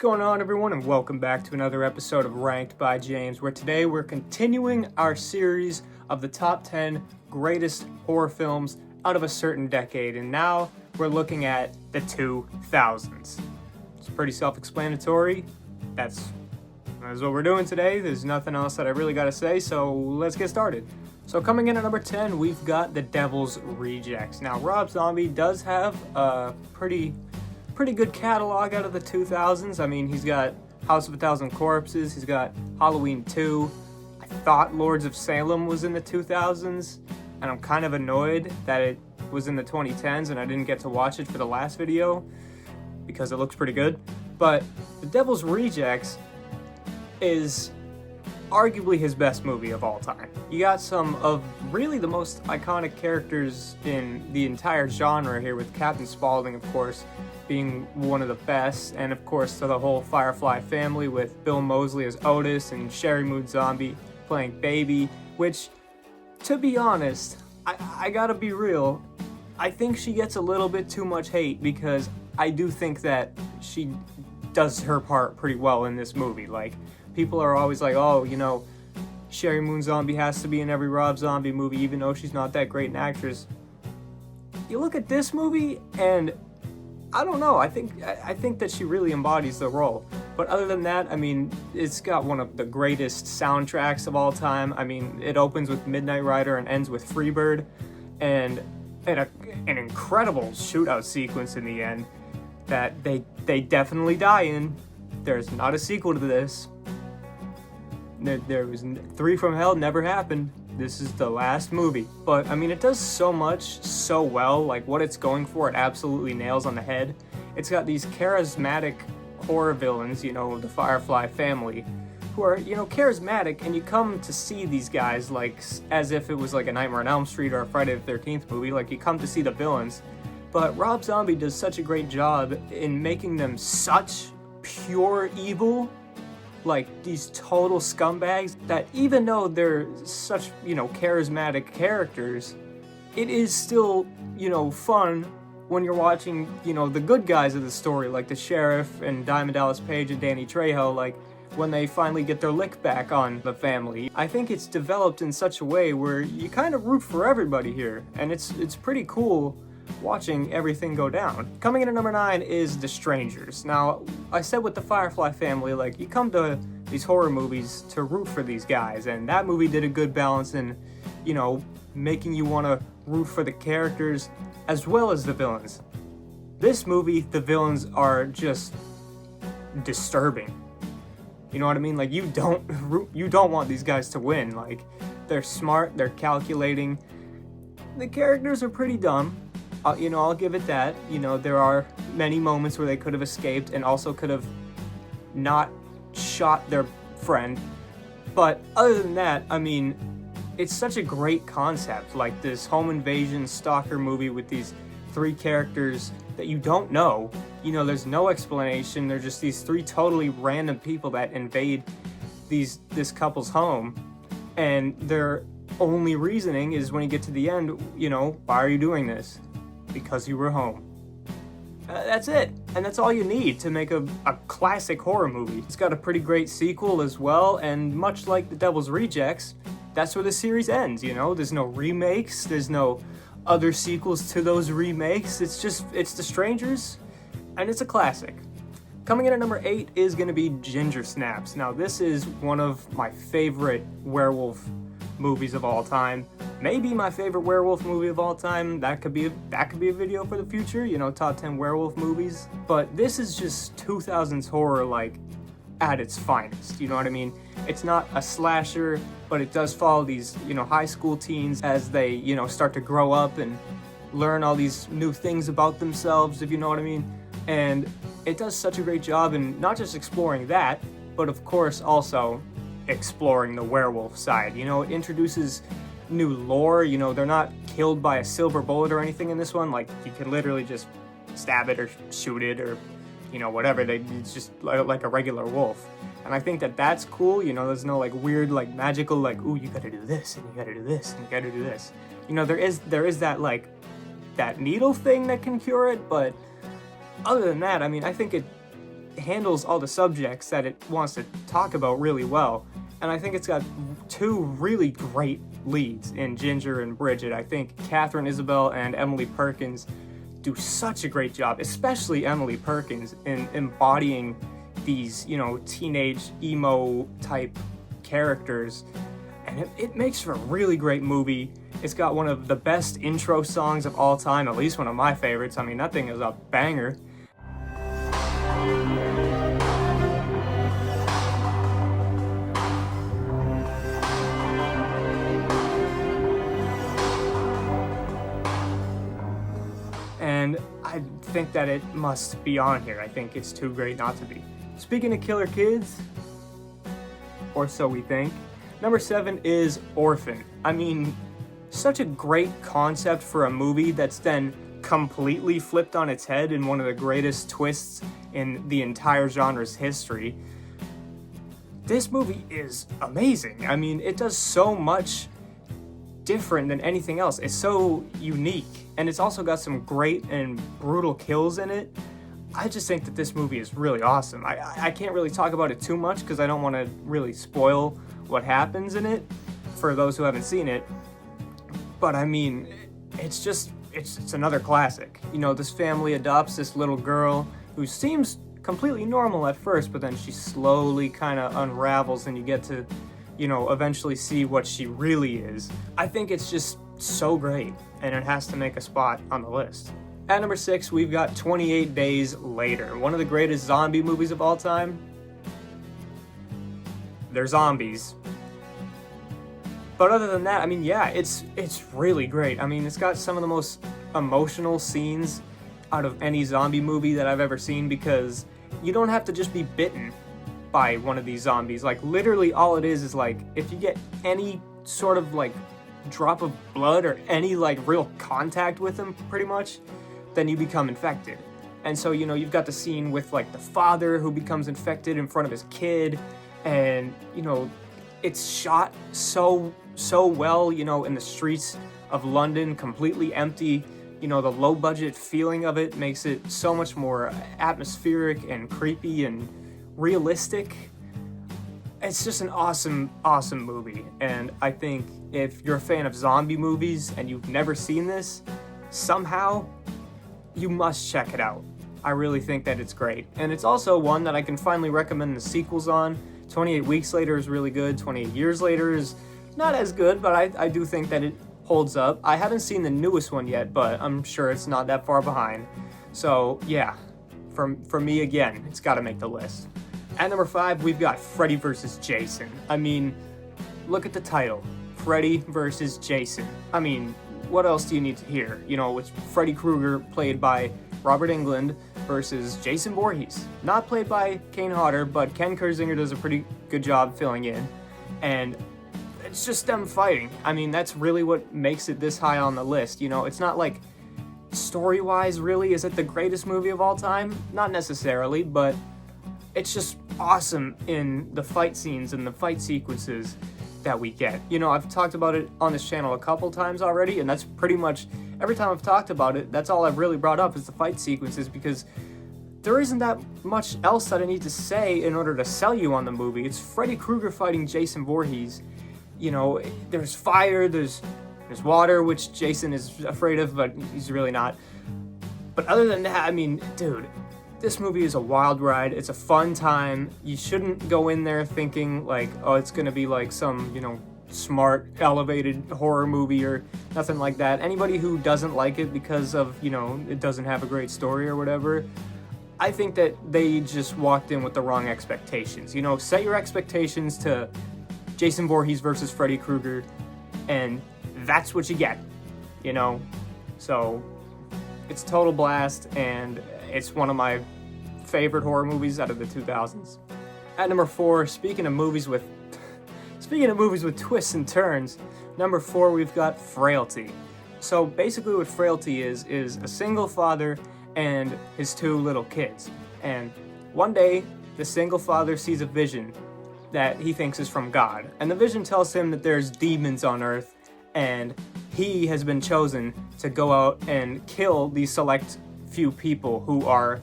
going on, everyone, and welcome back to another episode of Ranked by James, where today we're continuing our series of the top 10 greatest horror films out of a certain decade, and now we're looking at the 2000s. It's pretty self-explanatory. That's what we're doing today. There's nothing else that I really got to say, so let's get started. So coming in at number 10, we've got The Devil's Rejects. Now, Rob Zombie does have a pretty good catalog out of the 2000s. I mean, he's got House of a Thousand Corpses, he's got Halloween 2. I thought Lords of Salem was in the 2000s, and I'm kind of annoyed that it was in the 2010s and I didn't get to watch it for the last video because it looks pretty good. But The Devil's Rejects is arguably his best movie of all time. You got some of really the most iconic characters in the entire genre here, with Captain Spaulding, of course, being one of the best, and of course the whole Firefly family with Bill Moseley as Otis and Sheri Moon Zombie playing Baby, which, to be honest, I gotta be real, I think she gets a little bit too much hate because I do think that she does her part pretty well in this movie. Like, people are always like, oh, you know, Sheri Moon Zombie has to be in every Rob Zombie movie even though she's not that great an actress. You look at this movie and I don't know, I think that she really embodies the role. But other than that, I mean, it's got one of the greatest soundtracks of all time. I mean, it opens with Midnight Rider and ends with Freebird, and an incredible shootout sequence in the end that they definitely die in. There's not a sequel to this. There was Three from Hell never happened. This is the last movie. But, I mean, it does so much so well. Like, what it's going for, it absolutely nails on the head. It's got these charismatic horror villains, you know, the Firefly family, who are, you know, charismatic, and you come to see these guys, like, as if it was like a Nightmare on Elm Street or a Friday the 13th movie. Like, you come to see the villains. But Rob Zombie does such a great job in making them such pure evil, like these total scumbags, that even though they're such, you know, charismatic characters, it is still, you know, fun when you're watching, you know, the good guys of the story, like the sheriff and Diamond Dallas Page and Danny Trejo, like when they finally get their lick back on the family. I think it's developed in such a way where you kind of root for everybody here, and it's pretty cool watching everything go down. Coming in at number 9 is The Strangers. Now, I said with the Firefly family, like, you come to these horror movies to root for these guys, and that movie did a good balance in, you know, making you want to root for the characters as well as the villains. This movie, the villains are just disturbing. You know what I mean? Like, you don't want these guys to win. Like, they're smart, they're calculating. The characters are pretty dumb. You know, I'll give it that. You know, there are many moments where they could have escaped and also could have not shot their friend. But other than that, I mean, it's such a great concept. Like, this home invasion stalker movie with these 3 characters that you don't know. You know, there's no explanation. They're just these 3 totally random people that invade this couple's home. And their only reasoning is when you get to the end, you know, why are you doing this? Because you were home. That's it. And that's all you need to make a classic horror movie. It's got a pretty great sequel as well, and much like The Devil's Rejects, that's where the series ends, you know? There's no remakes, there's no other sequels to those remakes. It's The Strangers, and it's a classic. Coming in at number 8 is going to be Ginger Snaps. Now, this is one of my favorite werewolf movies of all time. Maybe my favorite werewolf movie of all time. That could be a video for the future, you know, top 10 werewolf movies. But this is just 2000s horror, like, at its finest, you know what I mean? It's not a slasher, but it does follow these, you know, high school teens as they, you know, start to grow up and learn all these new things about themselves, if you know what I mean. And it does such a great job in not just exploring that, but of course also exploring the werewolf side. You know, it introduces new lore. You know, they're not killed by a silver bullet or anything in this one. Like, you can literally just stab it or shoot it or, you know, whatever. It's just like a regular wolf. And I think that that's cool. You know, there's no like weird, like magical, like, ooh, you gotta do this and you gotta do this and you gotta do this. You know, there is that, like, that needle thing that can cure it, but other than that, I mean, I think handles all the subjects that it wants to talk about really well. And I think it's got two really great leads in Ginger and Bridget. I think Katharine Isabelle and Emily Perkins do such a great job, especially Emily Perkins, in embodying these, teenage emo type characters. And it makes for a really great movie. It's got one of the best intro songs of all time, at least one of my favorites. I mean, that thing is a banger. And I think that it must be on here. I think it's too great not to be. Speaking of killer kids, or so we think, number 7 is Orphan. I mean, such a great concept for a movie that's then completely flipped on its head in one of the greatest twists in the entire genre's history. This movie is amazing. I mean, it does so much different than anything else. It's so unique, and it's also got some great and brutal kills in it. I just think that this movie is really awesome. I can't really talk about it too much because I don't want to really spoil what happens in it for those who haven't seen it. But I mean, it's another classic. This family adopts this little girl who seems completely normal at first, but then she slowly kind of unravels and you get to, eventually see what she really is. I think it's just so great, and it has to make a spot on the list. At number 6, we've got 28 Days Later, one of the greatest zombie movies of all time. They're zombies. But other than that, I mean, yeah, it's really great. I mean, it's got some of the most emotional scenes out of any zombie movie that I've ever seen, because you don't have to just be bitten by one of these zombies. Like, literally all it is like, if you get any sort of like drop of blood or any like real contact with them, pretty much, then you become infected. And so, you've got the scene with like the father who becomes infected in front of his kid, and it's shot so well, in the streets of London, completely empty. The low budget feeling of it makes it so much more atmospheric and creepy and realistic. It's just an awesome movie. And I think if you're a fan of zombie movies and you've never seen this, somehow you must check it out. I really think that it's great. And it's also one that I can finally recommend the sequels on. 28 Weeks Later is really good. 28 Years Later is not as good, but I do think that it holds up. I haven't seen the newest one yet, but I'm sure it's not that far behind. So yeah, for me, again, it's got to make the list. At number 5, we've got Freddy vs. Jason. I mean, look at the title, Freddy vs. Jason. I mean, what else do you need to hear? It's Freddy Krueger, played by Robert Englund, versus Jason Voorhees, not played by Kane Hodder, but Ken Kersinger does a pretty good job filling in. And it's just them fighting. I mean, that's really what makes it this high on the list. It's not like, story-wise, really, is it the greatest movie of all time? Not necessarily, but it's just awesome in the fight scenes and the fight sequences that we get. I've talked about it on this channel a couple times already, and that's pretty much every time I've talked about it, that's all I've really brought up is the fight sequences, because there isn't that much else that I need to say in order to sell you on the movie. It's Freddy Krueger fighting Jason Voorhees. There's fire, there's water, which Jason is afraid of, but he's really not. But other than that, I mean, dude, this movie is a wild ride. It's a fun time. You shouldn't go in there thinking like, oh, it's gonna be like some, smart, elevated horror movie or nothing like that. Anybody who doesn't like it because of, it doesn't have a great story or whatever, I think that they just walked in with the wrong expectations. Set your expectations to Jason Voorhees versus Freddy Krueger, and that's what you get, So it's total blast, and it's one of my favorite horror movies out of the 2000s. At number 4, speaking of movies with twists and turns, number 4, we've got Frailty. So basically what Frailty is a single father and his 2 little kids. And one day, the single father sees a vision that he thinks is from God. And the vision tells him that there's demons on Earth, and he has been chosen to go out and kill these select few people who are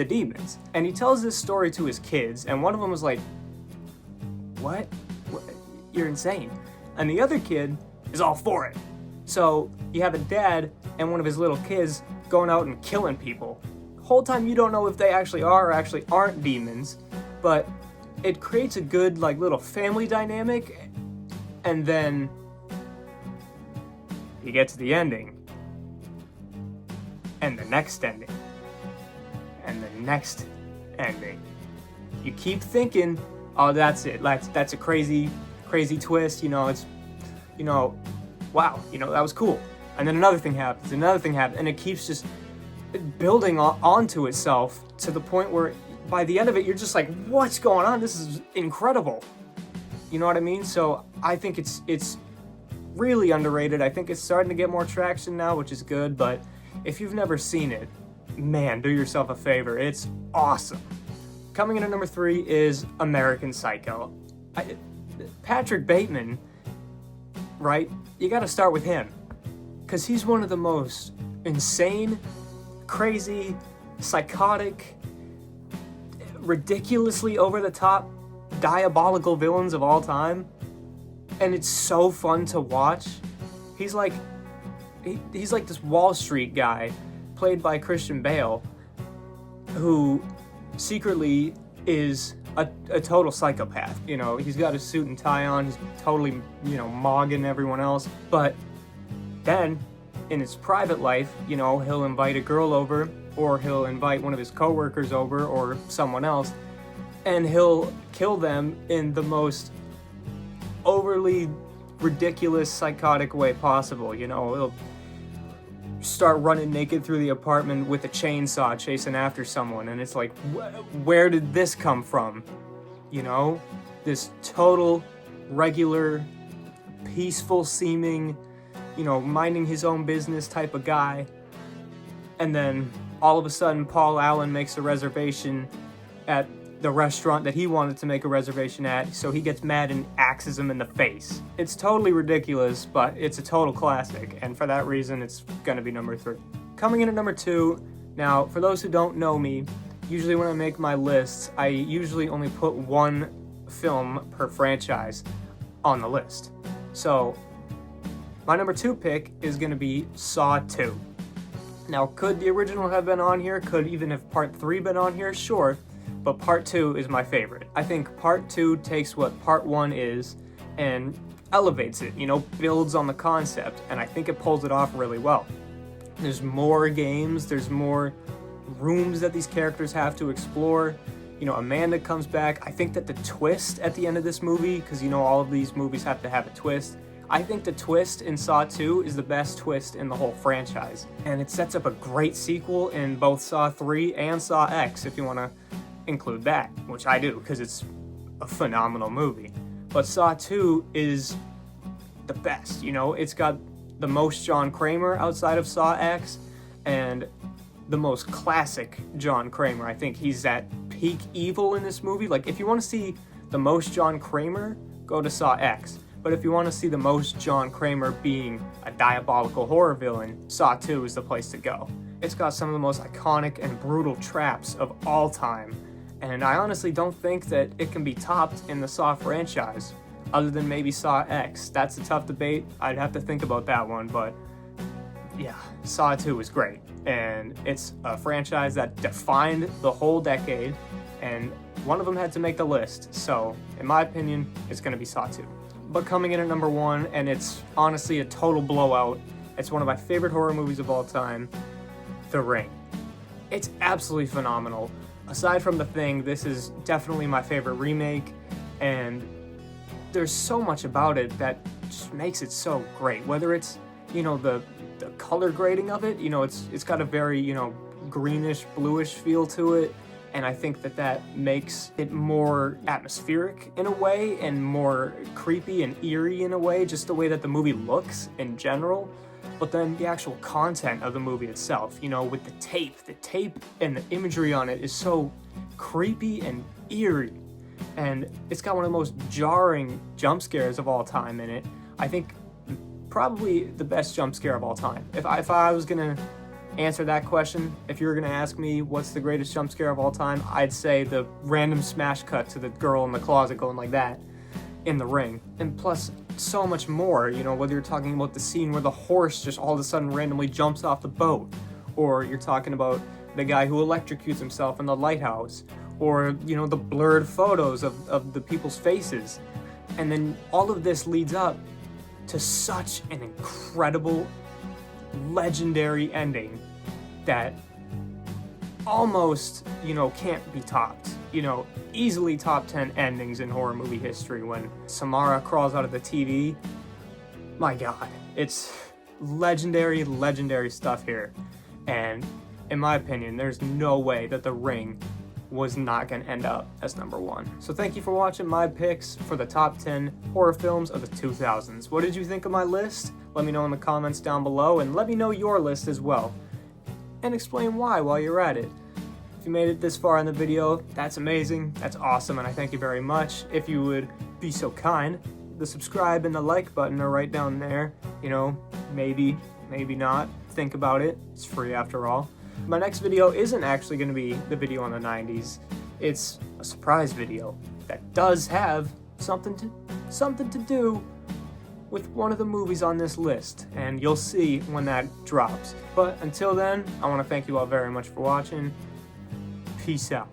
the demons. And he tells this story to his kids, and one of them was like, what? You're insane. And the other kid is all for it. So you have a dad and one of his little kids going out and killing people. The whole time you don't know if they actually are or actually aren't demons, but it creates a good like little family dynamic. And then you get to the ending, and the next ending, and the next ending. You keep thinking, oh, that's it. That's a crazy twist. It's, wow, that was cool. And then another thing happens, and it keeps just building onto itself to the point where by the end of it, you're just like, what's going on? This is incredible. You know what I mean? So I think it's really underrated. I think it's starting to get more traction now, which is good, but if you've never seen it, man, do yourself a favor. It's awesome. Coming in at number 3 is American Psycho. Patrick Bateman, right? You gotta start with him, because he's one of the most insane, crazy, psychotic, ridiculously over-the-top, diabolical villains of all time. And it's so fun to watch. He's like this Wall Street guy, played by Christian Bale, who secretly is a total psychopath. He's got a suit and tie on, he's totally, mogging everyone else. But then, in his private life, he'll invite a girl over, or he'll invite one of his coworkers over, or someone else, and he'll kill them in the most overly ridiculous, psychotic way possible. He'll start running naked through the apartment with a chainsaw chasing after someone, and it's like, where did this come from? This total, regular, peaceful seeming, minding his own business type of guy. And then all of a sudden, Paul Allen makes a reservation at the restaurant that he wanted to make a reservation at, so he gets mad and axes him in the face. It's totally ridiculous, but it's a total classic, and for that reason, it's gonna be number 3. Coming in at number 2, now, for those who don't know me, usually when I make my lists, I usually only put one film per franchise on the list. So, my number 2 pick is gonna be Saw 2. Now, could the original have been on here? Could even have Part 3 been on here? Sure. But Part 2 is my favorite. I think Part 2 takes what Part 1 is and elevates it, builds on the concept, and I think it pulls it off really well. There's more games, there's more rooms that these characters have to explore. Amanda comes back. I think that the twist at the end of this movie, because all of these movies have to have a twist, I think the twist in Saw 2 is the best twist in the whole franchise. And it sets up a great sequel in both Saw 3 and Saw X, if you want to include that, which I do, because it's a phenomenal movie. But Saw 2 is the best. It's got the most John Kramer outside of Saw X, and the most classic John Kramer. I think he's at peak evil in this movie. Like, if you want to see the most John Kramer, go to Saw X. But if you want to see the most John Kramer being a diabolical horror villain, Saw 2 is the place to go. It's got some of the most iconic and brutal traps of all time, and I honestly don't think that it can be topped in the Saw franchise, other than maybe Saw X. That's a tough debate. I'd have to think about that one, but yeah, Saw 2 is great. And it's a franchise that defined the whole decade, and one of them had to make the list. So, in my opinion, it's going to be Saw 2. But coming in at number 1, and it's honestly a total blowout, it's one of my favorite horror movies of all time, The Ring. It's absolutely phenomenal. Aside from The Thing, this is definitely my favorite remake, and there's so much about it that just makes it so great. Whether it's, the color grading of it, it's got a very, greenish, bluish feel to it, and I think that makes it more atmospheric in a way, and more creepy and eerie in a way, just the way that the movie looks in general. But then the actual content of the movie itself, with the tape and the imagery on it is so creepy and eerie. And it's got one of the most jarring jump scares of all time in it. I think probably the best jump scare of all time. If I was gonna answer that question, if you were gonna ask me what's the greatest jump scare of all time, I'd say the random smash cut to the girl in the closet going like that in the ring. And plus, so much more, you know, whether you're talking about the scene where the horse just all of a sudden randomly jumps off the boat, or you're talking about the guy who electrocutes himself in the lighthouse, or, you know, the blurred photos of the people's faces. And then all of this leads up to such an incredible, legendary ending that almost, you know, can't be topped. You know, easily top 10 endings in horror movie history. When Samara crawls out of the TV, my God, it's legendary, legendary stuff here. And in my opinion, there's no way that The Ring was not going to end up as number one. So thank you for watching my picks for the top 10 horror films of the 2000s. What did you think of my list? Let me know in the comments down below, and let me know your list as well. And explain why while you're at it. If you made it this far in the video, that's amazing, that's awesome, and I thank you very much. If you would be so kind, the subscribe and the like button are right down there. You know, maybe, maybe not. Think about it. It's free after all. My next video isn't actually going to be the video on the 90s. It's a surprise video that does have something to do with one of the movies on this list, and you'll see when that drops. But until then, I want to thank you all very much for watching. Peace out.